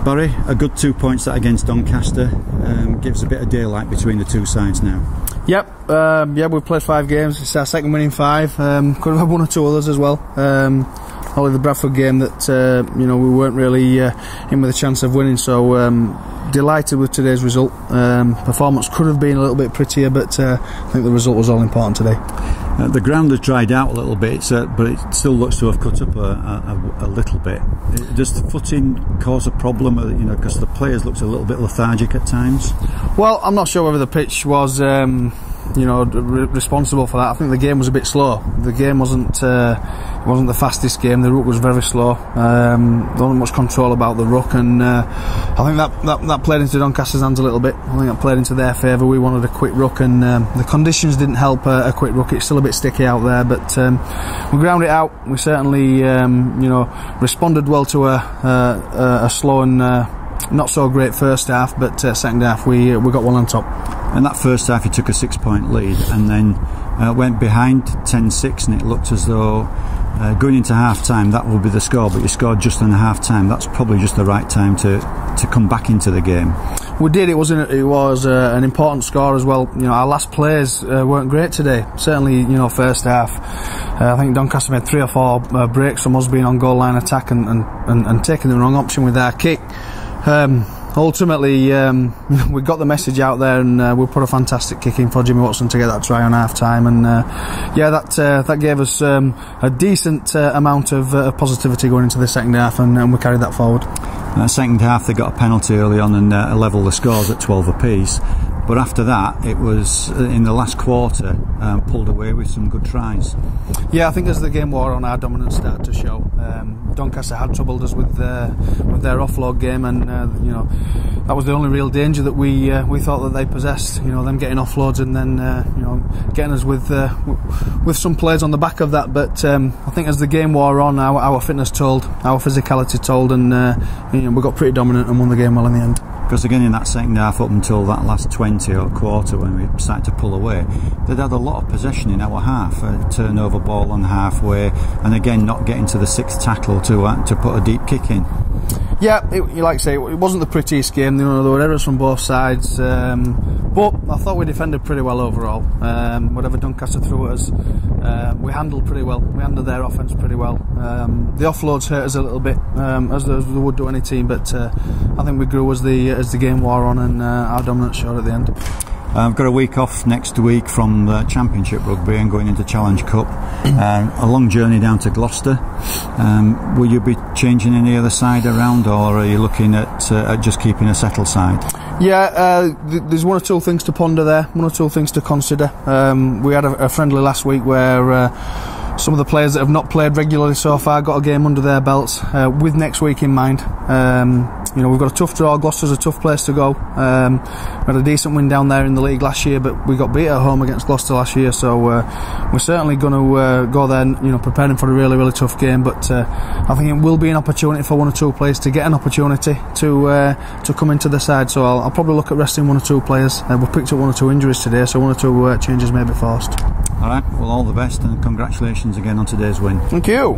Barry, a good 2 points that against Doncaster gives a bit of daylight between the two sides now. Yep, yeah, we've played 5 games. It's our second win in 5. Could have had 1 or 2 others as well. Only the Bradford game that we weren't really in with a chance of winning. So delighted with today's result. Performance could have been a little bit prettier, but I think the result was all important today. The ground has dried out a little bit, but it still looks to have cut up a little bit. Does the footing cause a problem? Because the players looked a little bit lethargic at times. Well, I'm not sure whether the pitch was responsible for that. I think the game was a bit slow. The game wasn't the fastest game. The ruck was very slow. There wasn't much control about the ruck, and I think that played into Doncaster's hands a little bit. I think that played into their favour. We wanted a quick ruck, and the conditions didn't help a quick ruck. It's still a bit sticky out there, but we ground it out. We certainly responded well to a slow and not so great first half, but second half we got one on top. And that first half you took a 6-point lead and then went behind 10-6, and it looked as though going into half time that would be the score, but you scored just in the half time. That's probably just the right time to come back into the game. We did. It was an important score as well. Our last plays weren't great today. Certainly, first half. I think Doncaster made 3 or 4 breaks from us being on goal line attack and taking the wrong option with our kick. Ultimately, we got the message out there, and we put a fantastic kick in for Jimmy Watson to get that try on half time, and that gave us a decent amount of positivity going into the second half, and we carried that forward. Second half they got a penalty early on and leveled the scores at 12 apiece. But after that, it was in the last quarter pulled away with some good tries. Yeah, I think as the game wore on, our dominance started to show. Doncaster had troubled us with their offload game, and that was the only real danger that we thought that they possessed. Them getting offloads and then getting us with some plays on the back of that. But I think as the game wore on, our fitness told, our physicality told, and we got pretty dominant and won the game well in the end. Because again in that second half up until that last 20 or quarter when we started to pull away, they'd had a lot of possession in our half, a turnover ball on halfway, and again not getting to the 6th tackle to put a deep kick in. Yeah, like I say, it wasn't the prettiest game. There were errors from both sides, but I thought we defended pretty well overall. Whatever Doncaster threw at us, we handled pretty well. We handled their offence pretty well. The offloads hurt us a little bit, as they would do any team, but I think we grew as the game wore on, and our dominance showed at the end. I've got a week off next week from the Championship Rugby and going into Challenge Cup. A long journey down to Gloucester. Will you be changing any other side around, or are you looking at just keeping a settled side? Yeah, there's 1 or 2 things to ponder there, 1 or 2 things to consider. We had a friendly last week where some of the players that have not played regularly so far got a game under their belts, with next week in mind. We've got a tough draw. Gloucester's a tough place to go. We had a decent win down there in the league last year, but we got beat at home against Gloucester last year, so we're certainly going to go there, preparing for a really, really tough game. But I think it will be an opportunity for 1 or 2 players to get an opportunity to come into the side. So I'll probably look at resting 1 or 2 players. We've picked up 1 or 2 injuries today, so 1 or 2 changes may be forced. All right. Well, all the best, and congratulations again on today's win. Thank you.